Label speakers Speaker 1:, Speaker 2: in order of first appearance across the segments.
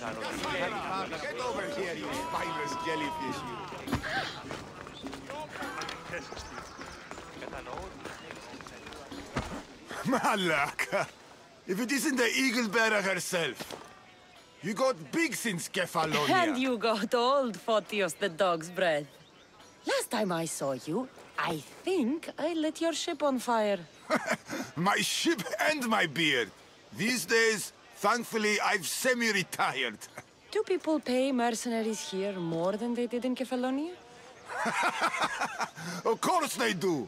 Speaker 1: Get over here, you spineless jellyfish, you. Malaka! If it isn't the eagle-bearer herself. You got big since Kefalonia.
Speaker 2: And you got old, Photios the dog's breath. Last time I saw you, I think I lit your ship on fire.
Speaker 1: My ship and my beard. These days, thankfully, I've semi-retired.
Speaker 2: Do people pay mercenaries here more than they did in Kefalonia?
Speaker 1: Of course they do.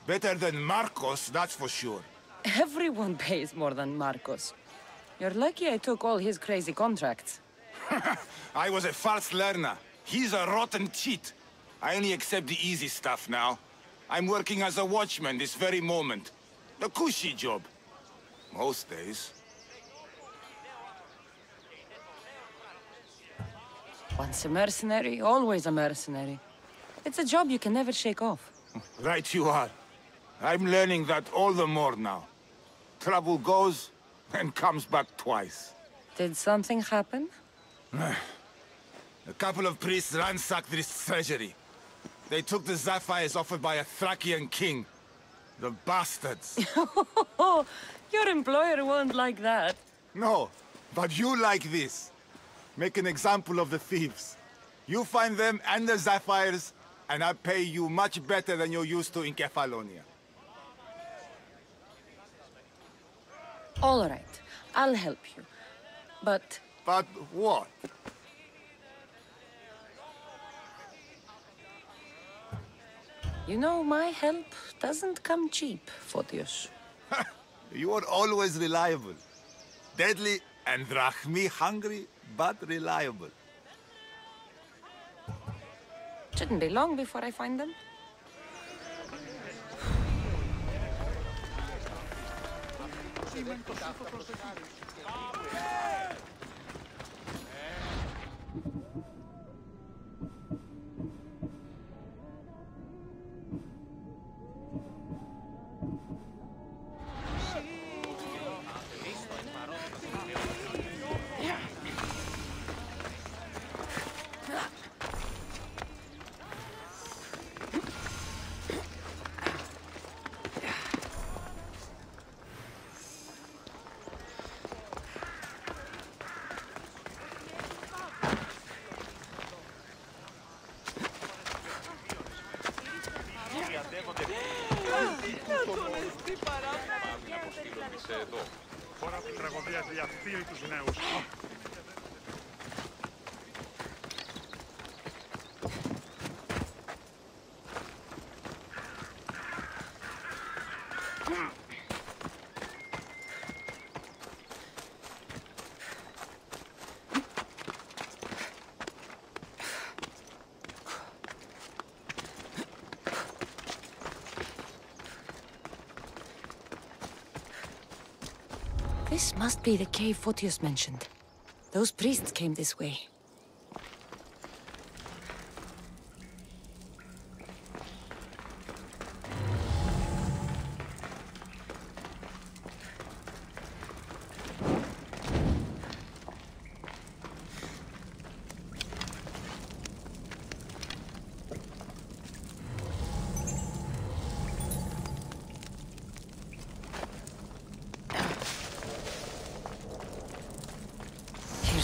Speaker 1: Better than Marcos, that's for sure.
Speaker 2: Everyone pays more than Marcos. You're lucky I took all his crazy contracts.
Speaker 1: I was a fast learner. He's a rotten cheat. I only accept the easy stuff now. I'm working as a watchman this very moment. The cushy job. Most days.
Speaker 2: Once a mercenary, always a mercenary. It's a job you can never shake off.
Speaker 1: Right you are. I'm learning that all the more now. Trouble goes and comes back twice.
Speaker 2: Did something happen?
Speaker 1: A couple of priests ransacked this treasury. They took the sapphires offered by a Thracian king. The bastards.
Speaker 2: Your employer won't like that.
Speaker 1: No, but you like this. Make an example of the thieves. You find them and the sapphires, and I pay you much better than you're used to in Kefalonia.
Speaker 2: All right, I'll help you. But...
Speaker 1: But what?
Speaker 2: You know, my help doesn't come cheap, Photios.
Speaker 1: You are always reliable. Deadly and drachmi hungry, but reliable.
Speaker 2: Shouldn't be long before I find them. This must be the cave Photios mentioned. Those priests came this way.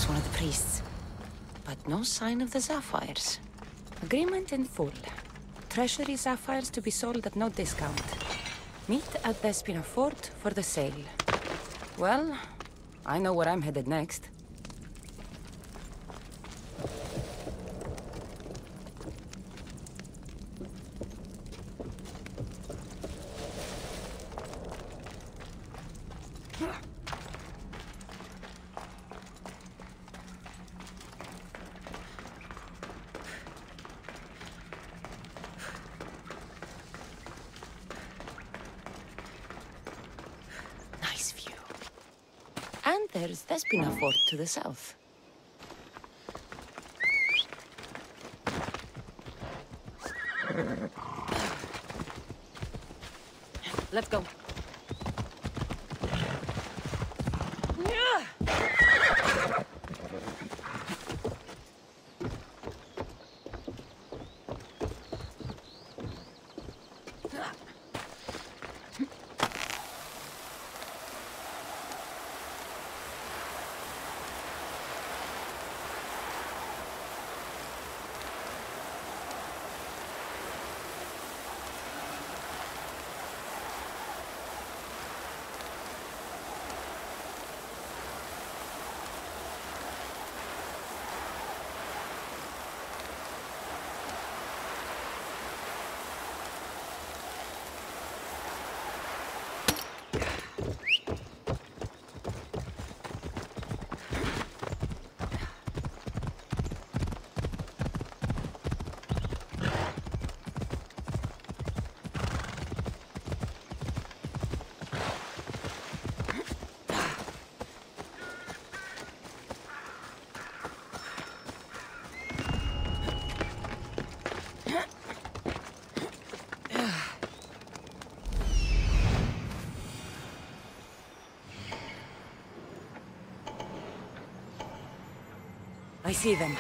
Speaker 2: One of the priests. But no sign of the sapphires. Agreement in full. Treasury sapphires to be sold at no discount. Meet at Despina Fort for the sale. Well, I know where I'm headed next. And there's Despina Fort to the south. Let's go. I see them.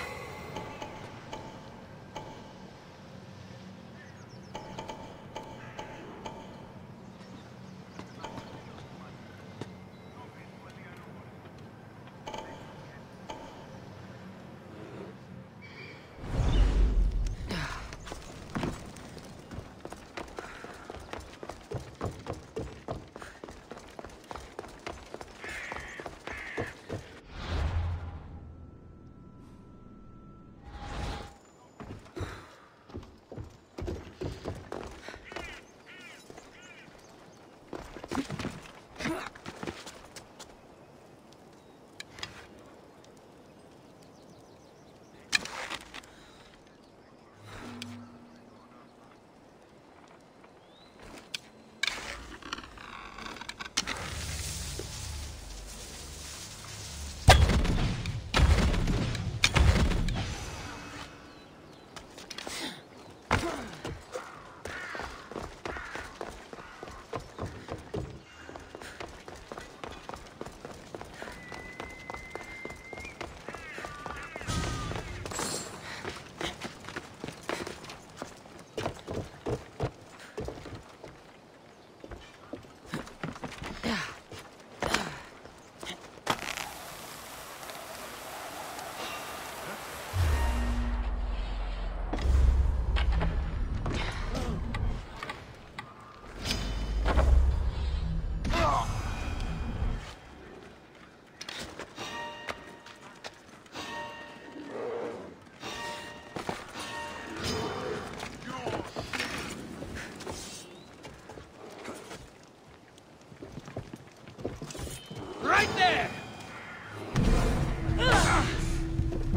Speaker 3: Right there!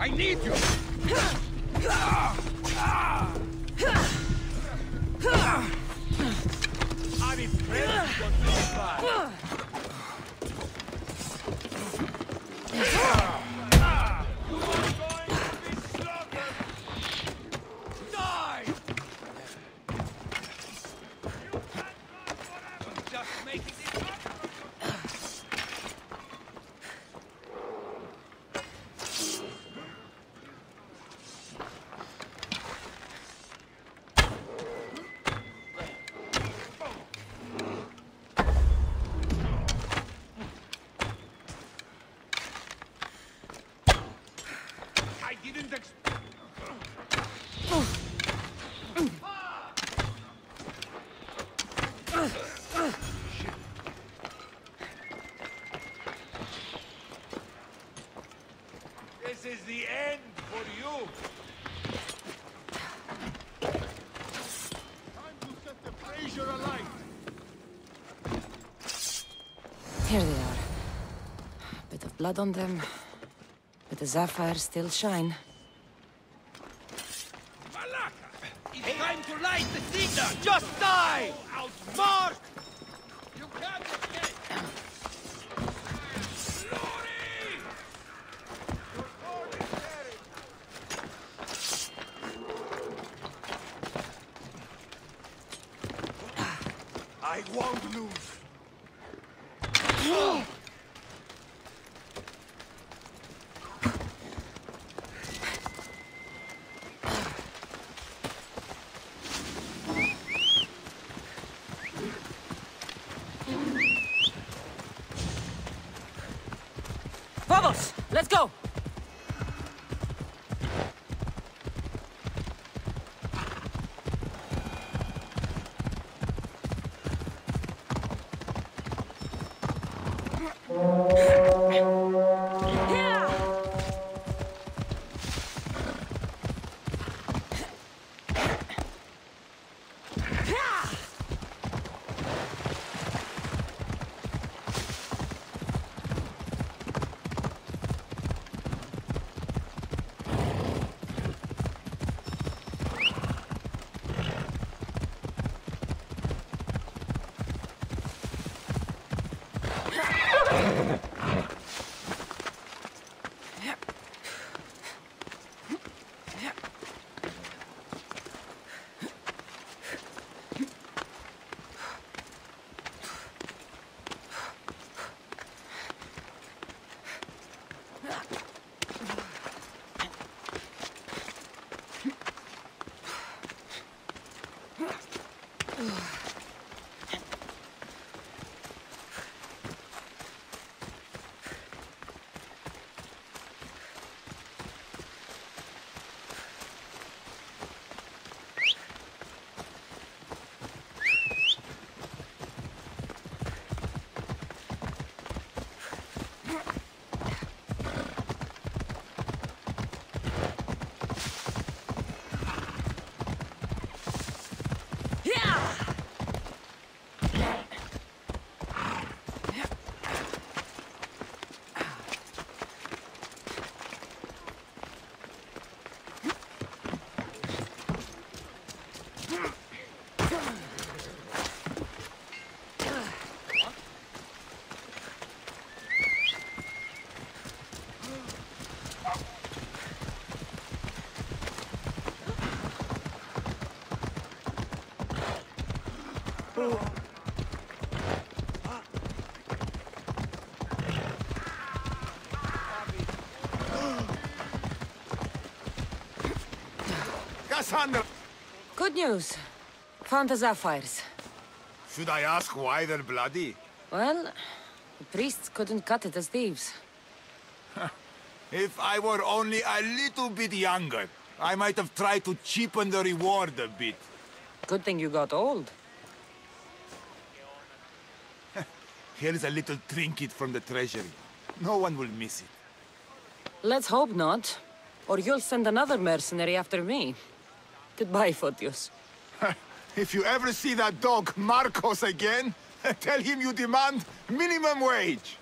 Speaker 3: I need you! I'm impressed with this guy. This is the end for you. Time to set the brazier alight.
Speaker 2: Here they are. Bit of blood on them, but the sapphires still shine.
Speaker 3: It's time to light the signal! Just die! Mark! You can't escape! Glory! Your sword is carried! I won't lose!
Speaker 2: Vamos! Let's go!
Speaker 1: Cassandra!
Speaker 2: Good news. Found the sapphires.
Speaker 1: Should I ask why they're bloody?
Speaker 2: Well, the priests couldn't cut it as thieves.
Speaker 1: If I were only a little bit younger, I might have tried to cheapen the reward a bit.
Speaker 2: Good thing you got old.
Speaker 1: Here's a little trinket from the treasury. No one will miss it.
Speaker 2: Let's hope not. Or you'll send another mercenary after me. Goodbye, Photios.
Speaker 1: If you ever see that dog, Marcos, again, tell him you demand minimum wage.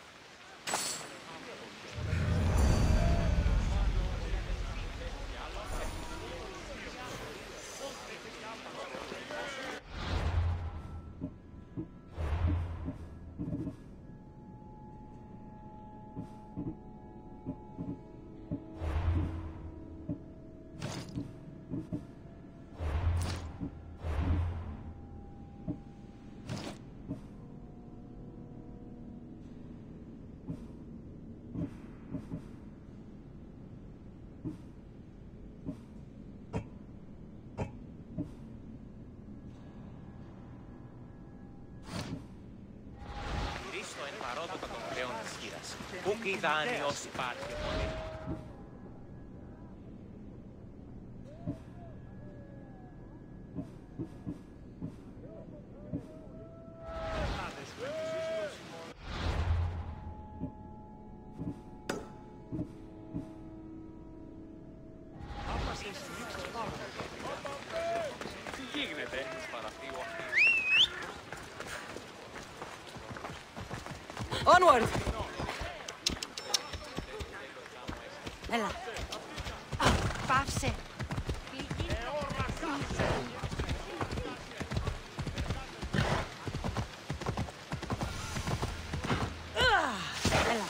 Speaker 2: Onward!
Speaker 4: Έλα. Πάυσε. Έλα.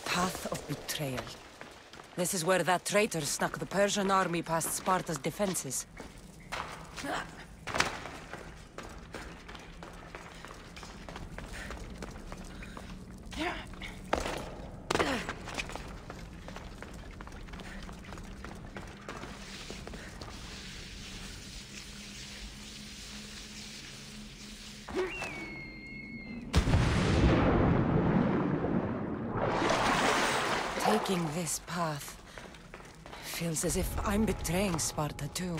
Speaker 2: Path of Betrayal. This is where that traitor snuck the Persian army past Sparta's defenses. Taking this path feels as if I'm betraying Sparta too.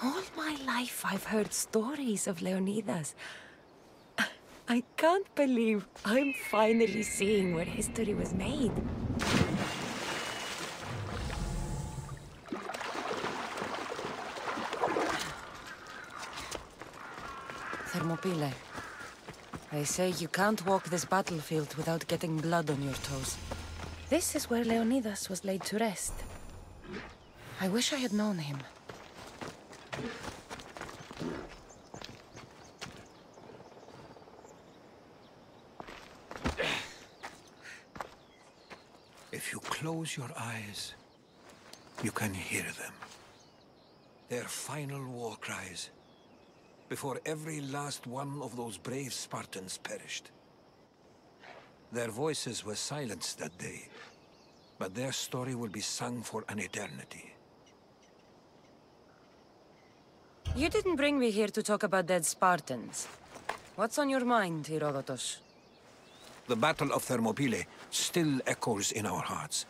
Speaker 2: All my life I've heard stories of Leonidas. I can't believe I'm finally seeing where history was made. Thermopylae. They say you can't walk this battlefield without getting blood on your toes. This is where Leonidas was laid to rest. I wish I had known him.
Speaker 5: If you close your eyes, you can hear them. Their final war cries, before every last one of those brave Spartans perished. Their voices were silenced that day, but their story will be sung for an eternity.
Speaker 2: You didn't bring me here to talk about dead Spartans. What's on your mind, Herodotus?
Speaker 5: The Battle of Thermopylae still echoes in our hearts.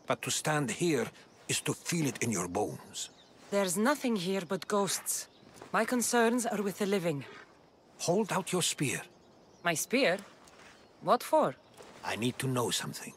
Speaker 5: But to stand here is to feel it in your bones.
Speaker 2: There's nothing here but ghosts. My concerns are with the living.
Speaker 5: Hold out your spear.
Speaker 2: My spear? What for?
Speaker 5: I need to know something.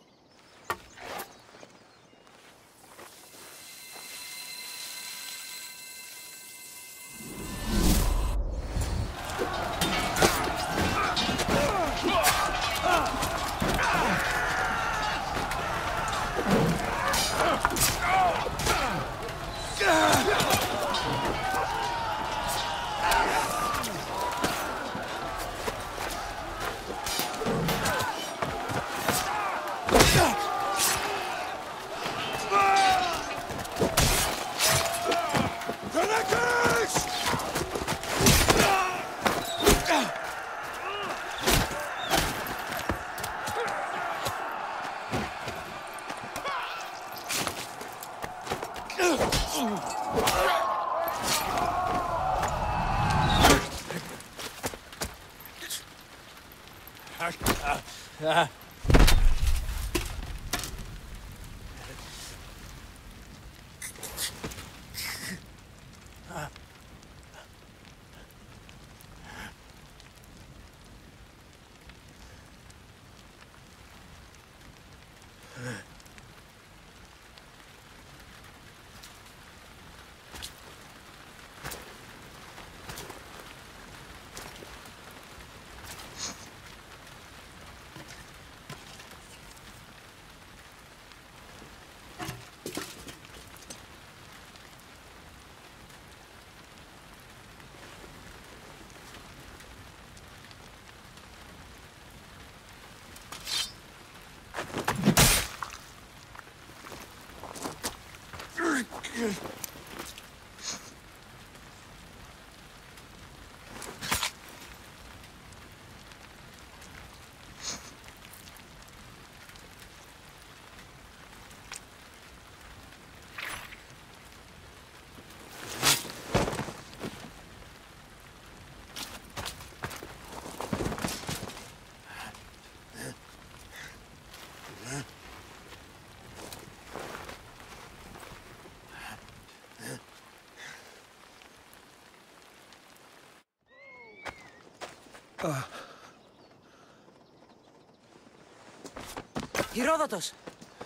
Speaker 2: Herodotus!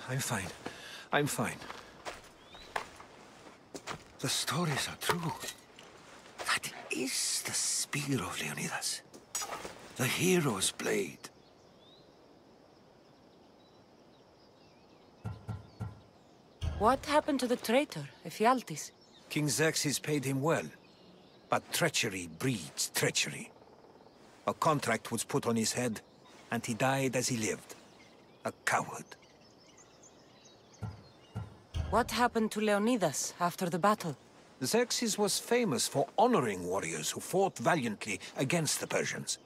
Speaker 5: I'm fine. I'm fine. The stories are true. That is the spear of Leonidas. The hero's blade.
Speaker 2: What happened to the traitor, Ephialtes?
Speaker 5: King Xerxes paid him well, but treachery breeds treachery. A contract was put on his head, and he died as he lived. A coward.
Speaker 2: What happened to Leonidas after the battle?
Speaker 5: Xerxes was famous for honoring warriors who fought valiantly against the Persians.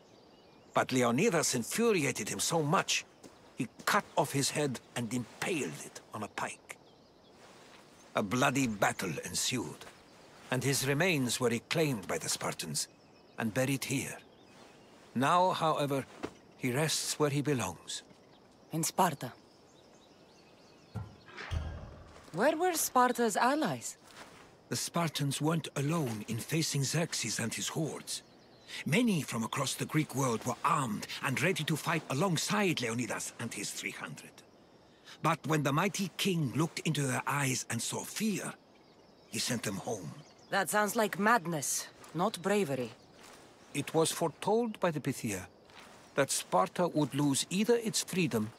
Speaker 5: But Leonidas infuriated him so much, he cut off his head and impaled it on a pike. A bloody battle ensued, and his remains were reclaimed by the Spartans and buried here. Now, however, he rests where he belongs.
Speaker 2: In Sparta. Where were Sparta's allies?
Speaker 5: The Spartans weren't alone in facing Xerxes and his hordes. Many from across the Greek world were armed and ready to fight alongside Leonidas and his 300. But when the mighty king looked into their eyes and saw fear, he sent them home.
Speaker 2: That sounds like madness, not bravery.
Speaker 5: It was foretold by the Pythia that Sparta would lose either its freedom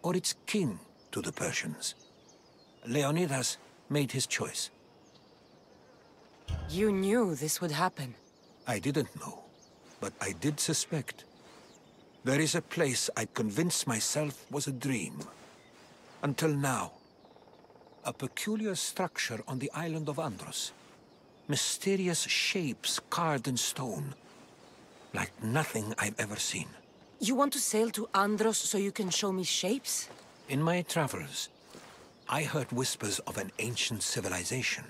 Speaker 5: or its king to the Persians. Leonidas made his choice.
Speaker 2: You knew this would happen.
Speaker 5: I didn't know, but I did suspect. There is a place I'd convinced myself was a dream. Until now. A peculiar structure on the island of Andros. Mysterious shapes carved in stone. Like nothing I've ever seen.
Speaker 2: You want to sail to Andros so you can show me shapes?
Speaker 5: In my travels, I heard whispers of an ancient civilization.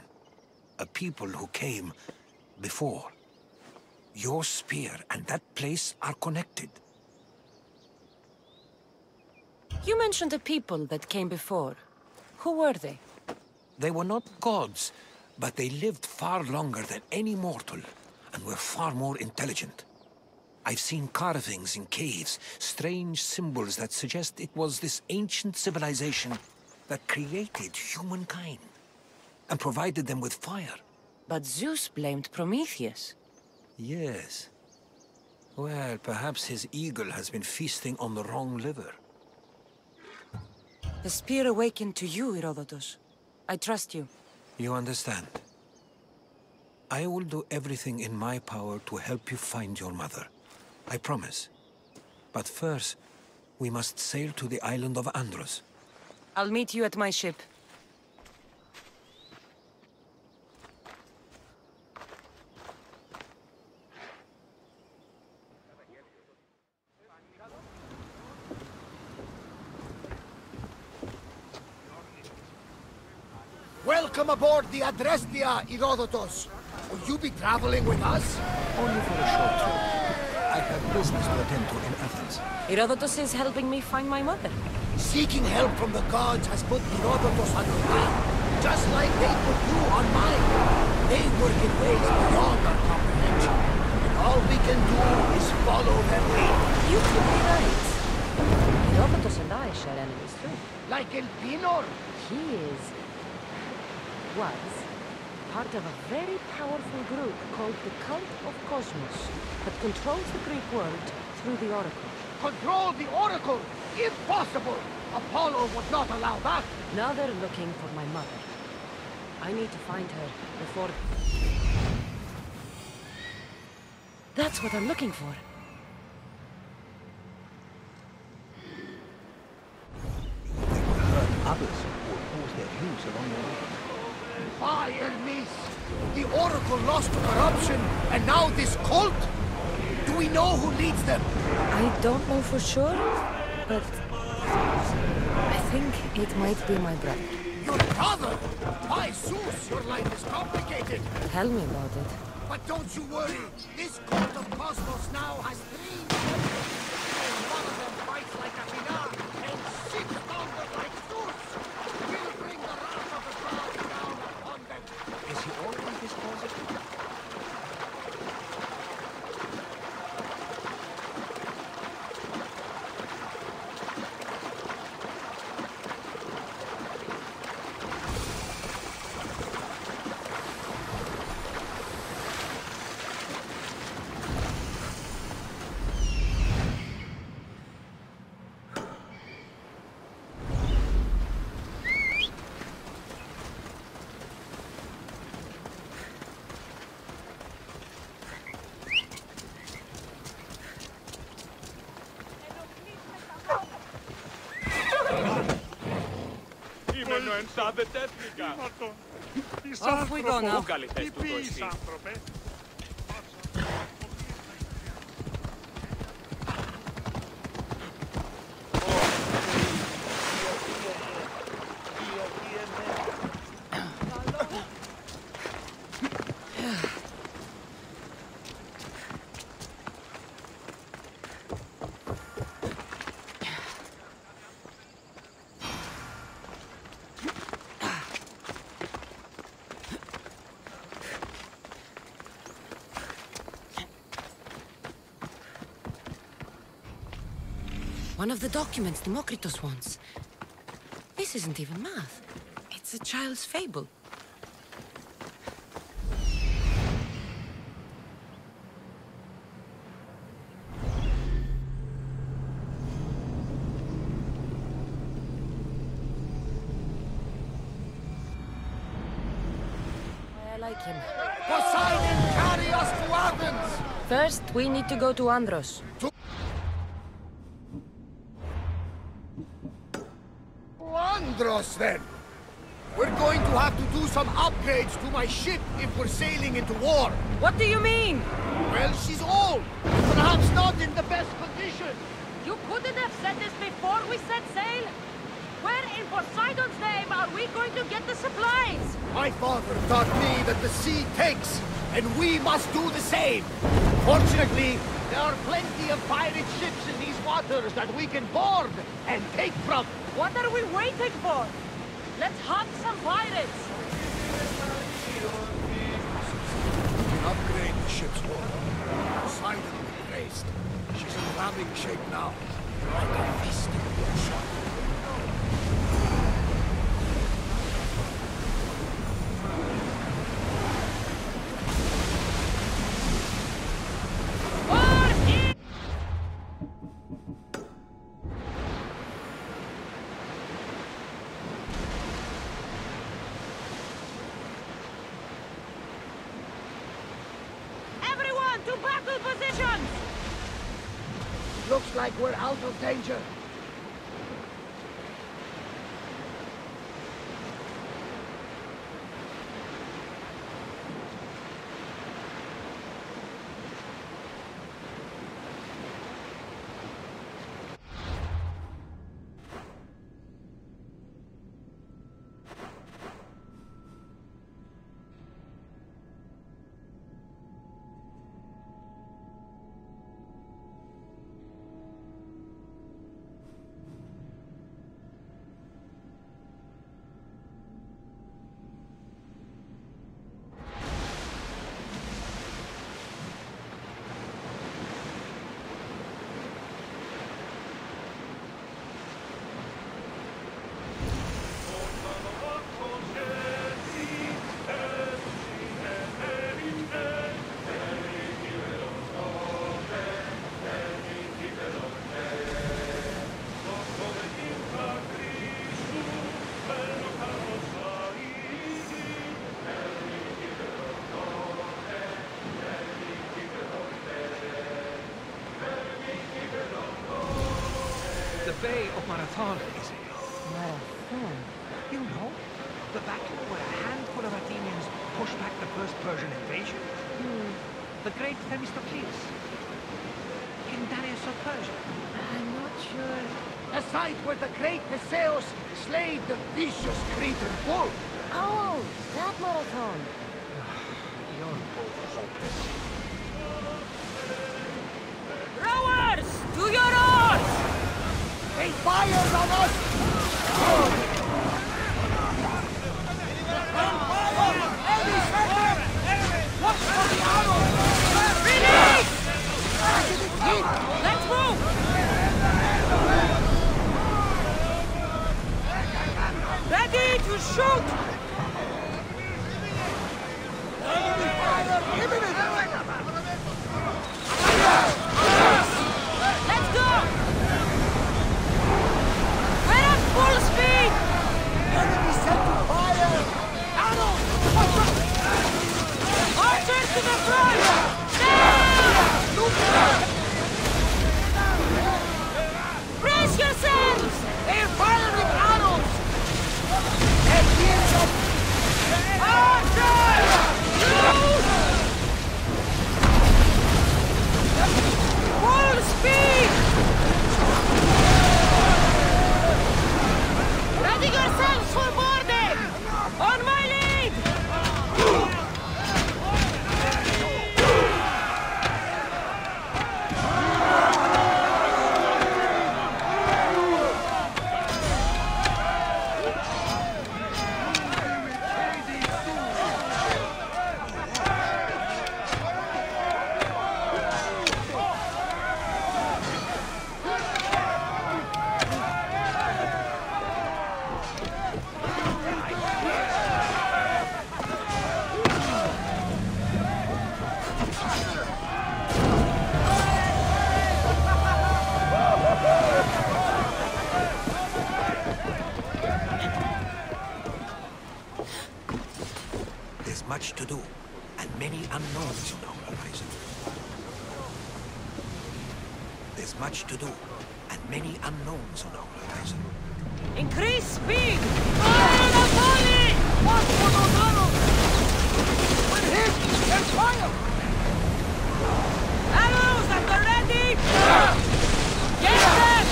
Speaker 5: A people who came before. Your spear and that place are connected.
Speaker 2: You mentioned a people that came before. Who were they?
Speaker 5: They were not gods, but they lived far longer than any mortal, and were far more intelligent. I've seen carvings in caves, strange symbols that suggest it was this ancient civilization that created humankind, and provided them with fire.
Speaker 2: But Zeus blamed Prometheus.
Speaker 5: Yes. Well, perhaps his eagle has been feasting on the wrong liver.
Speaker 2: The spear awakened to you, Herodotus. I trust you.
Speaker 5: You understand. I will do everything in my power to help you find your mother. I promise. But first, we must sail to the island of Andros.
Speaker 2: I'll meet you at my ship.
Speaker 3: Welcome aboard the Adrestia, Herodotus. Will you be traveling with us?
Speaker 5: Only for a short trip. I have business to attend to in Athens.
Speaker 2: Herodotus is helping me find my mother.
Speaker 3: Seeking help from the gods has put Herodotus on your path, just like they put you on mine. They work in ways beyond our comprehension, and all we can do is follow their lead.
Speaker 2: You could be right. Herodotus and I share enemies too.
Speaker 3: Like El Pinor.
Speaker 2: Was part of a very powerful group called the Cult of Cosmos that controls the Greek world through the Oracle.
Speaker 3: Control the Oracle! Impossible! Apollo would not allow that!
Speaker 2: Now they're looking for my mother. I need to find her before... That's what I'm looking for.
Speaker 6: They will hurt others or cause their views along the way.
Speaker 3: By Hermes! The Oracle lost to corruption, and now this cult? Do we know who leads them?
Speaker 2: I don't know for sure, but... I think it might be my brother.
Speaker 3: Your brother? By Zeus, your life is complicated.
Speaker 2: Tell me about it.
Speaker 3: But don't you worry. This cult of Cosmos now has 3 members. And one of them fights like a Pinar, and 6 thunder like Zeus. We'll bring the wrath of the gods down upon them.
Speaker 6: Is he already this positive?
Speaker 4: Off we go now.
Speaker 2: One of the documents Democritus wants. This isn't even math. It's a child's fable. I like him.
Speaker 3: Poseidon, carry us to Athens!
Speaker 2: First, we need to go to Andros.
Speaker 3: Andros, then! We're going to have to do some upgrades to my ship if we're sailing into war.
Speaker 2: What do you mean?
Speaker 3: Well, she's old. Perhaps not in the best condition.
Speaker 4: You couldn't have said this before we set sail? Where in Poseidon's name are we going to get the supplies?
Speaker 3: My father taught me that the sea takes, and we must do the same. Fortunately, there are plenty of pirate ships in these waters that we can board and take from.
Speaker 4: What are we waiting for? Let's hunt some pirates!
Speaker 3: Upgrade the ship's hull. Poseidon will be praised. She's in ramming shape now. Like a fist in your shot.
Speaker 4: To battle positions!
Speaker 3: Looks like we're out of danger.
Speaker 5: The Bay of Marathon, is it?
Speaker 2: Marathon?
Speaker 5: You know, the battle where a handful of Athenians pushed back the first Persian invasion. The great Themistocles. King Darius of Persia.
Speaker 2: I'm not sure.
Speaker 3: A site where the great Theseus slayed the vicious Cretan bull.
Speaker 2: Oh, that marathon.
Speaker 5: You're both hopeless.
Speaker 4: Rowers! To your oars!
Speaker 3: They fired on us! Watch for the arrows!
Speaker 4: Release! Let's move! Ready to shoot!
Speaker 3: Enemy fire imminent!
Speaker 4: Let's go! We're at full speed!
Speaker 3: Enemy set to fire! Arrows!
Speaker 4: Archers to the front! Down! Brace yourselves!
Speaker 3: They're firing arrows!
Speaker 5: much to do, and many unknowns on our horizon. There's much to do, and many unknowns on our horizon.
Speaker 4: Increase speed! Fire the volley!
Speaker 3: Watch for those arrows! With him! There's fire!
Speaker 4: Arrows at the ready! Get them!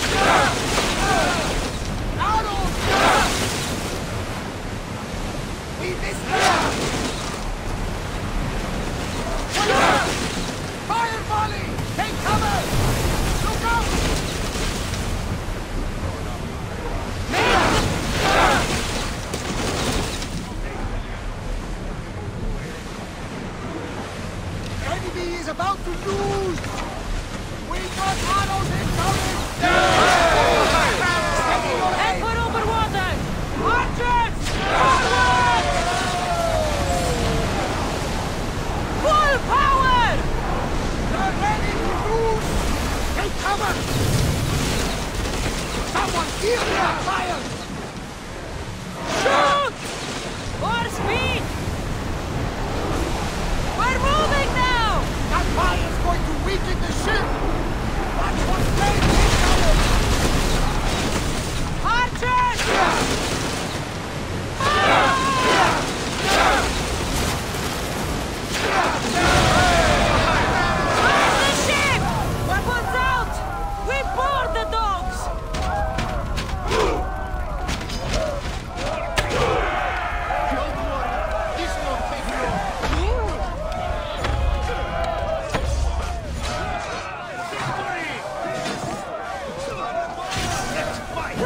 Speaker 3: Arrows! We missed them! Fire volley! Take cover! Look out! Enemy is about to lose! We got arrows incoming! Steady your
Speaker 4: Head
Speaker 3: aim!
Speaker 4: for over water! Archers! Forward! Full power!
Speaker 3: They're ready to lose! Take cover! Someone give me a fire!
Speaker 4: Shoot! More speed! We're moving now!
Speaker 3: That fire's going to weaken the ship! Watch what's playing incoming!
Speaker 4: Archers! Fire the ship! Weapons out! We board the dogs!
Speaker 3: Don't worry, this won't take long. Let's fight!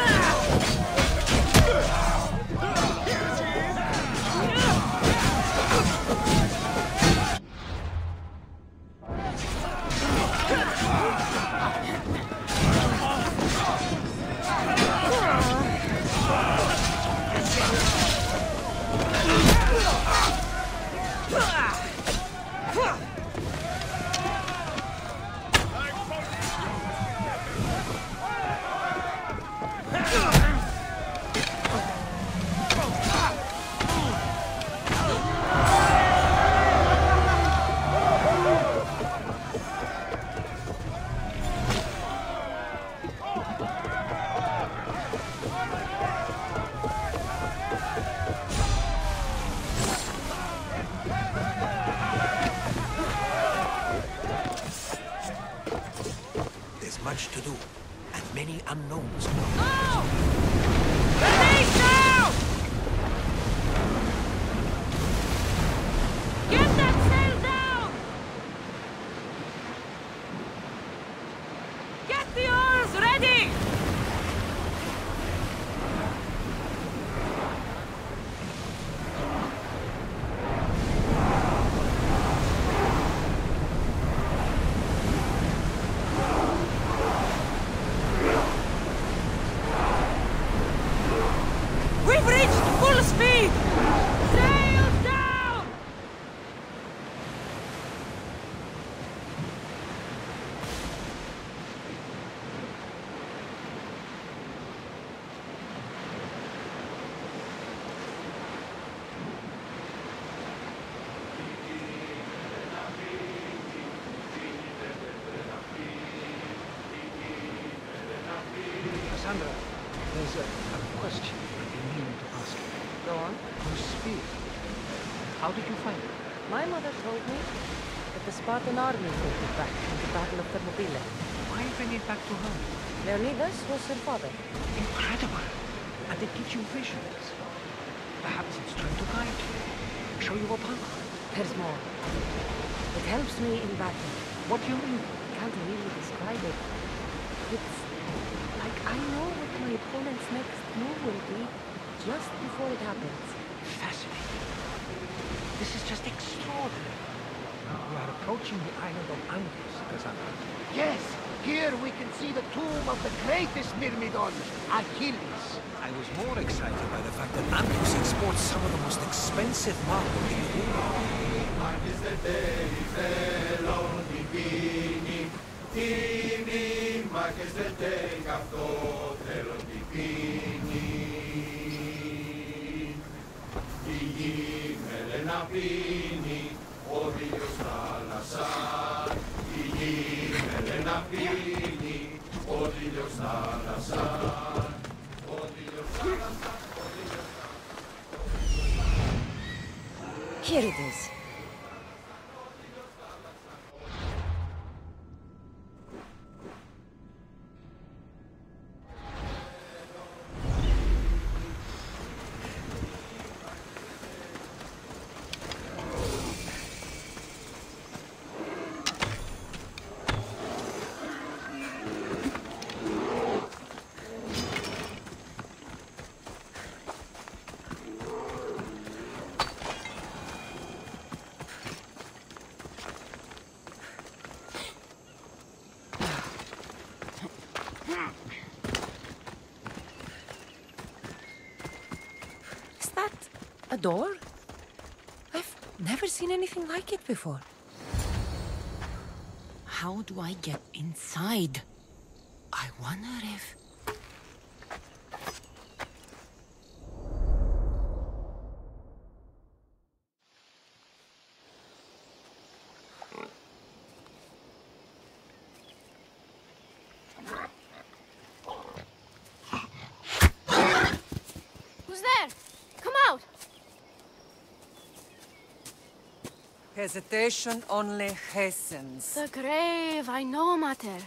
Speaker 5: There's much to do, and many unknowns.
Speaker 4: Go! Release now! Get that sail down! Get the oars ready! We've reached full speed! Sails down!
Speaker 6: Cassandra, there's a question I've been meaning to ask you.
Speaker 2: Go on.
Speaker 6: Your spear. How did you find it?
Speaker 2: My mother told me that the Spartan army brought it back from the Battle of Thermopylae.
Speaker 6: Why bring it back to her?
Speaker 2: Leonidas was her father.
Speaker 6: Incredible! And it gives you visions. Perhaps it's trying to guide you. Show you a path.
Speaker 2: There's more. It helps me in battle.
Speaker 6: What do you mean?
Speaker 2: Can't really describe it. It's like I know what my opponent's next move will be just before it happens.
Speaker 6: Fascinating. This is just extraordinary. We are approaching the island of Angus, Cassandra.
Speaker 3: Yes, here we can see the tomb of the greatest Myrmidon, Achilles.
Speaker 5: I was more excited by the fact that Angus exports some of the most expensive marble in the world.
Speaker 7: Η γη με λένε να πει
Speaker 2: Here it is. A door? I've never seen anything like it before. How do I get inside? I wonder if...
Speaker 4: Who's there? Come out!
Speaker 7: Hesitation only hastens.
Speaker 4: The grave, I know, Mater.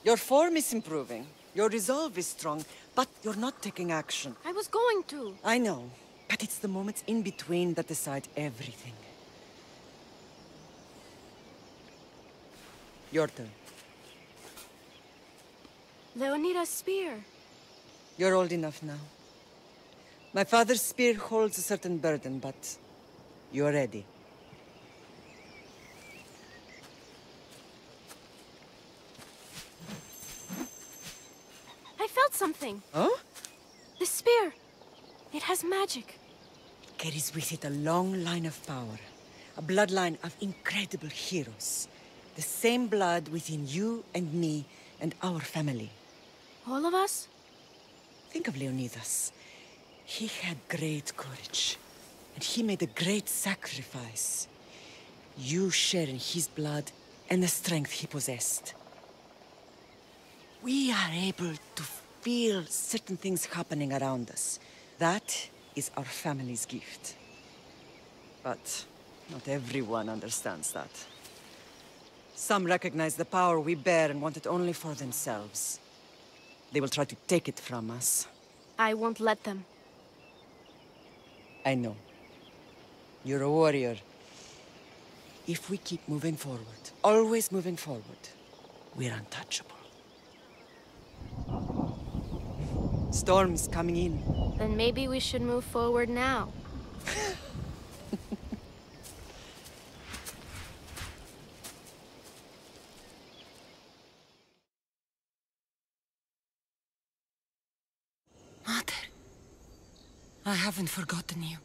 Speaker 7: Your form is improving. Your resolve is strong, but you're not taking action.
Speaker 4: I was going to.
Speaker 7: I know, but it's the moments in between that decide everything. Your turn.
Speaker 4: Leonidas' spear.
Speaker 7: You're old enough now. My father's spear holds a certain burden, but you're ready.
Speaker 4: I felt something.
Speaker 7: Oh?
Speaker 4: The spear. It has magic.
Speaker 7: Carries with it a long line of power. A bloodline of incredible heroes. The same blood within you and me and our family.
Speaker 4: All of us?
Speaker 7: Think of Leonidas. He had great courage. And he made a great sacrifice. You share in his blood and the strength he possessed. We are able to feel certain things happening around us. That is our family's gift. But not everyone understands that. Some recognize the power we bear and want it only for themselves. They will try to take it from us.
Speaker 4: I won't let them.
Speaker 7: I know. You're a warrior. If we keep moving forward, always moving forward, we're untouchable. Storm's coming in.
Speaker 4: Then maybe we should move forward now.
Speaker 2: Mother, I haven't forgotten you.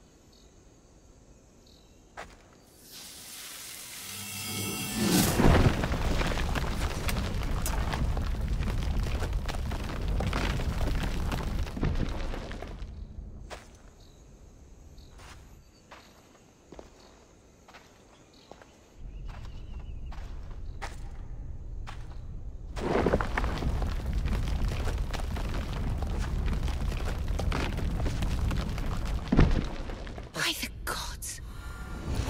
Speaker 2: By the gods!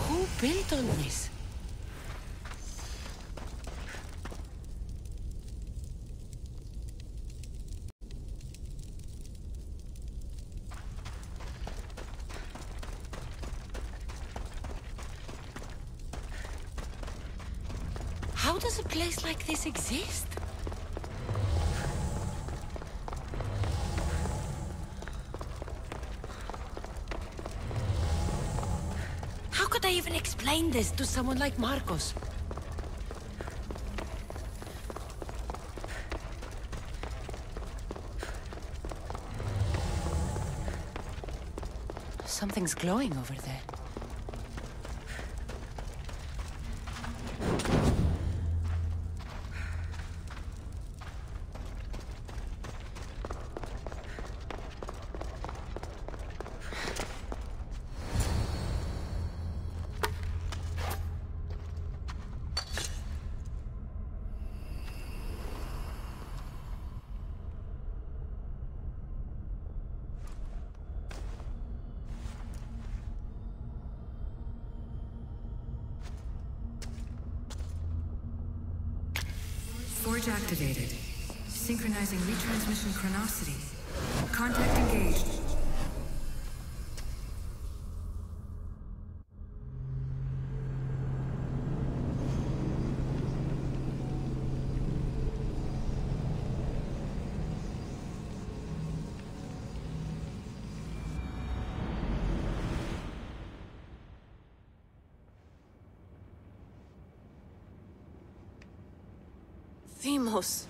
Speaker 2: Who built all this? How does a place like this exist? How could I even explain this to someone like Marcos? Something's glowing over there.
Speaker 8: Forge activated. Synchronizing retransmission chronicity. Contact engaged.
Speaker 9: Themos.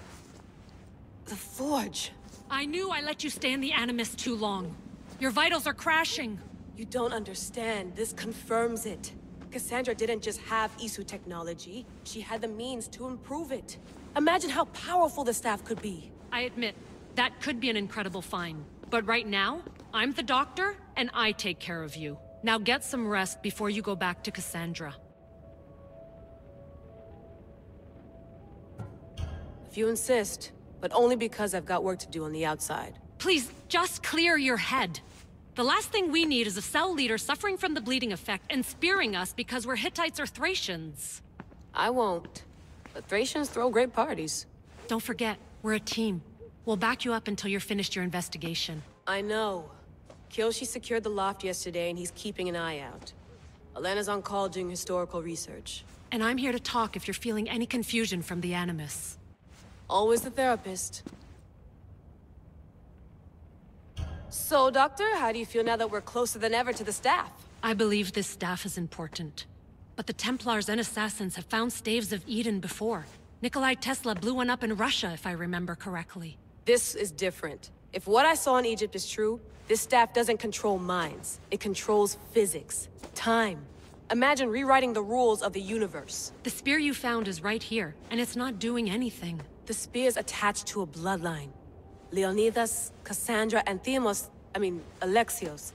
Speaker 9: The Forge.
Speaker 4: I knew I let you stay in the Animus too long. Your vitals are crashing.
Speaker 9: You don't understand. This confirms it. Cassandra didn't just have Isu technology. She had the means to improve it. Imagine how powerful the staff could be.
Speaker 4: I admit, that could be an incredible find. But right now, I'm the doctor, and I take care of you. Now get some rest before you go back to Cassandra.
Speaker 9: If you insist, but only because I've got work to do on the outside.
Speaker 4: Please, just clear your head. The last thing we need is a cell leader suffering from the bleeding effect and spearing us because we're Hittites or Thracians.
Speaker 9: I won't. But Thracians throw great parties.
Speaker 4: Don't forget, we're a team. We'll back you up until you're finished your investigation.
Speaker 9: I know. Kyoshi secured the loft yesterday and he's keeping an eye out. Elena's on call doing historical research.
Speaker 4: And I'm here to talk if you're feeling any confusion from the Animus.
Speaker 9: Always the therapist. So, Doctor, how do you feel now that we're closer than ever to the staff?
Speaker 4: I believe this staff is important. But the Templars and Assassins have found staves of Eden before. Nikolai Tesla blew one up in Russia, if I remember correctly.
Speaker 9: This is different. If what I saw in Egypt is true, this staff doesn't control minds. It controls physics, time. Imagine rewriting the rules of the universe.
Speaker 4: The spear you found is right here, and it's not doing anything.
Speaker 9: The spear's attached to a bloodline. Leonidas, Cassandra, and Alexios.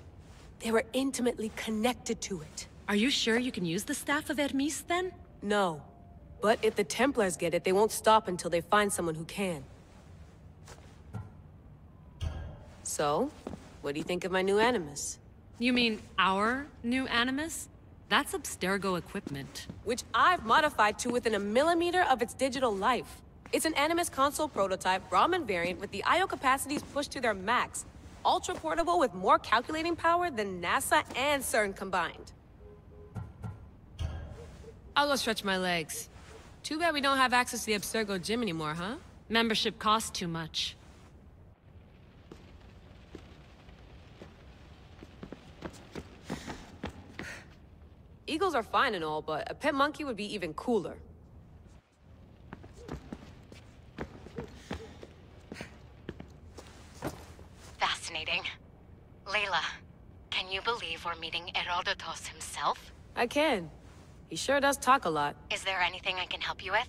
Speaker 9: They were intimately connected to it.
Speaker 4: Are you sure you can use the Staff of Hermes, then?
Speaker 9: No. But if the Templars get it, they won't stop until they find someone who can. So, what do you think of my new Animus?
Speaker 4: You mean our new Animus? That's Abstergo equipment.
Speaker 9: Which I've modified to within a millimeter of its digital life. It's an Animus console prototype, Brahmin variant with the I/O capacities pushed to their max. Ultra portable with more calculating power than NASA and CERN combined. I'll go stretch my legs. Too bad we don't have access to the Abstergo gym anymore, huh?
Speaker 4: Membership costs too much.
Speaker 9: Eagles are fine and all, but a pet monkey would be even cooler.
Speaker 10: Fascinating. Layla, can you believe we're meeting Herodotus himself?
Speaker 9: I can. He sure does talk a lot.
Speaker 10: Is there anything I can help you with?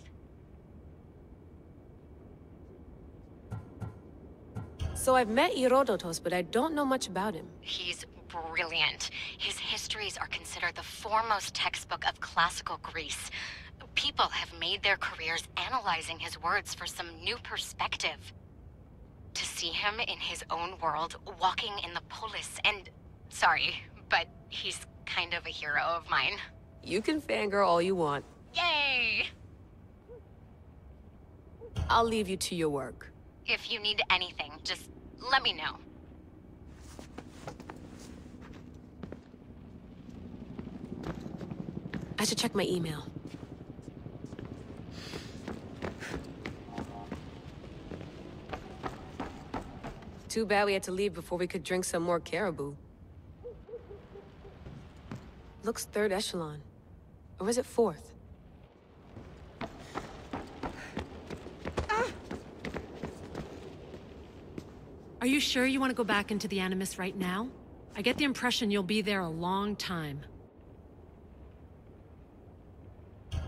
Speaker 9: So I've met Herodotus, but I don't know much about him.
Speaker 10: He's brilliant. His histories are considered the foremost textbook of classical Greece. People have made their careers analyzing his words for some new perspective. To see him in his own world, walking in the polis, and... Sorry, but he's kind of a hero of mine.
Speaker 9: You can fangirl all you want.
Speaker 10: Yay!
Speaker 9: I'll leave you to your work.
Speaker 10: If you need anything, just let me know.
Speaker 9: I should check my email. Too bad we had to leave before we could drink some more caribou. Looks third echelon. Or is it fourth?
Speaker 4: Are you sure you want to go back into the Animus right now? I get the impression you'll be there a long time.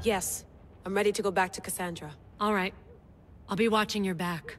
Speaker 9: Yes. I'm ready to go back to Cassandra.
Speaker 4: All right. I'll be watching your back.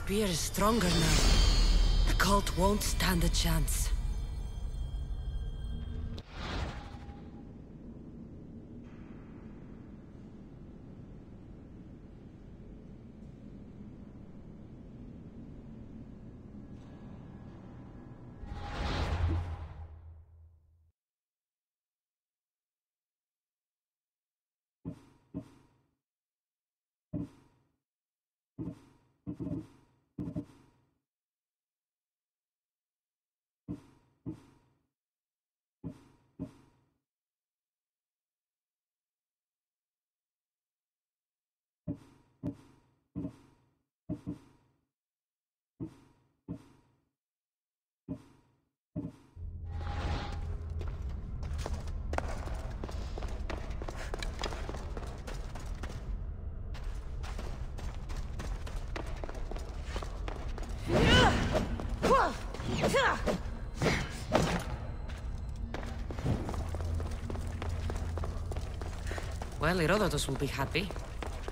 Speaker 2: spear is stronger now. The cult won't stand a chance. Well, Herodotus will be happy.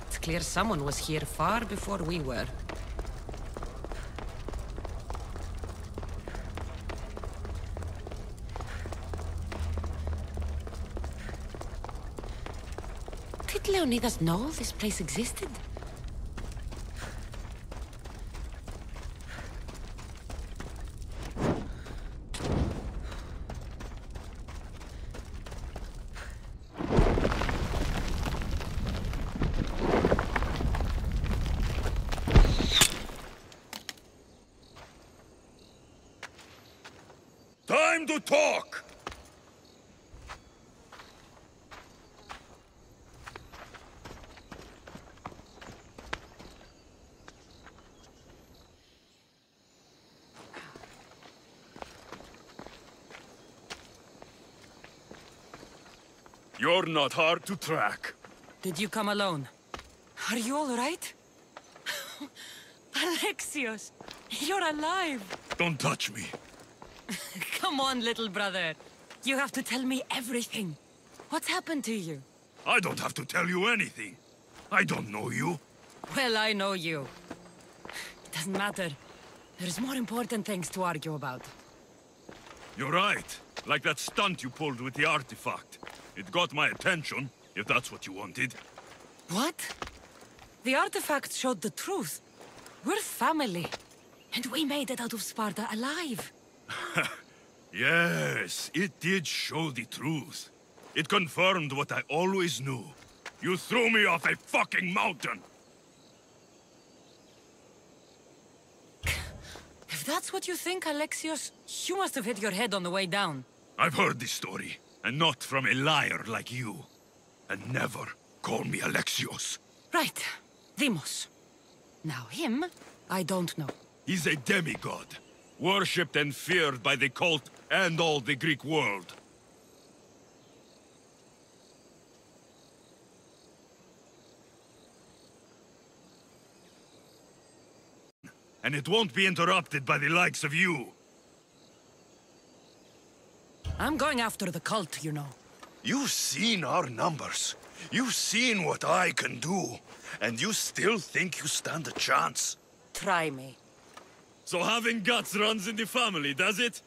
Speaker 2: It's clear someone was here far before we were. Did Leonidas know this place existed?
Speaker 1: Time to talk! You're not hard to track.
Speaker 2: Did you come alone? Are you all right? Alexios, you're alive!
Speaker 1: Don't touch me.
Speaker 2: Come on, little brother. You have to tell me everything. What's happened to you?
Speaker 1: I don't have to tell you anything. I don't know you.
Speaker 2: Well, I know you. It doesn't matter. There's more important things to argue about.
Speaker 1: You're right. Like that stunt you pulled with the artifact. It got my attention, if that's what you wanted.
Speaker 2: What? The artifact showed the truth. We're family. And we made it out of Sparta alive.
Speaker 1: Yes, it did show the truth. It confirmed what I always knew. You threw me off a fucking mountain!
Speaker 2: If that's what you think, Alexios, you must have hit your head on the way down.
Speaker 1: I've heard this story, and not from a liar like you. And never call me Alexios.
Speaker 2: Right. Demos. Now him, I don't know.
Speaker 1: He's a demigod. Worshipped and feared by the cult and all the Greek world. And it won't be interrupted by the likes of you.
Speaker 2: I'm going after the cult, you know.
Speaker 1: You've seen our numbers. You've seen what I can do. And you still think you stand a chance?
Speaker 2: Try me.
Speaker 1: So having guts runs in the family, does it?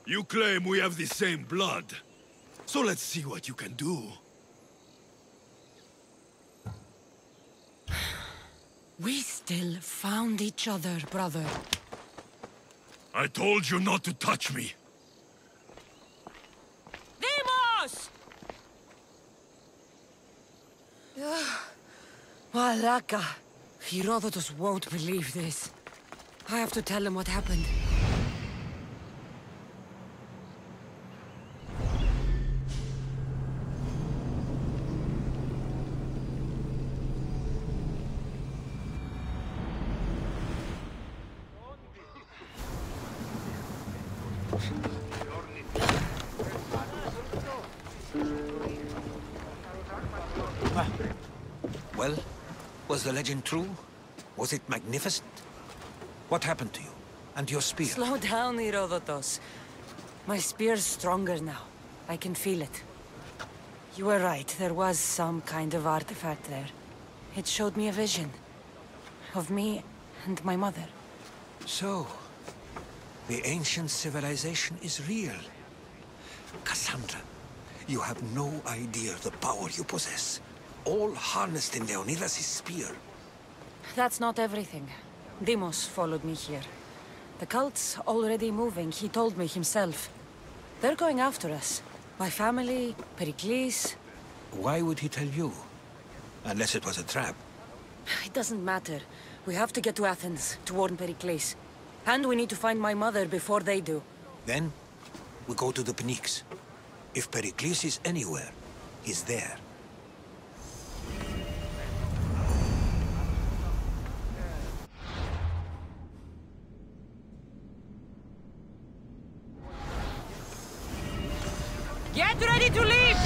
Speaker 1: You claim we have the same blood. So let's see what you can do.
Speaker 2: We still found each other, brother.
Speaker 1: I told you not to touch me.
Speaker 2: Demos! Malaka. Herodotus won't believe this. I have to tell him what happened.
Speaker 5: Well, was the legend true? Was it magnificent? What happened to you? And your spear?
Speaker 2: Slow down, Herodotus. My spear's stronger now. I can feel it. You were right, there was some kind of artifact there. It showed me a vision. of me and my mother.
Speaker 5: So, the ancient civilization is real. Cassandra, you have no idea the power you possess. All harnessed in Leonidas' spear.
Speaker 2: That's not everything. Deimos followed me here. The cult's already moving, he told me himself. They're going after us. My family, Pericles.
Speaker 5: Why would he tell you? Unless it was a trap.
Speaker 2: It doesn't matter. We have to get to Athens to warn Pericles. And we need to find my mother before they do.
Speaker 5: Then, we go to the Pnyx. If Pericles is anywhere, he's there.
Speaker 2: Get ready to leave!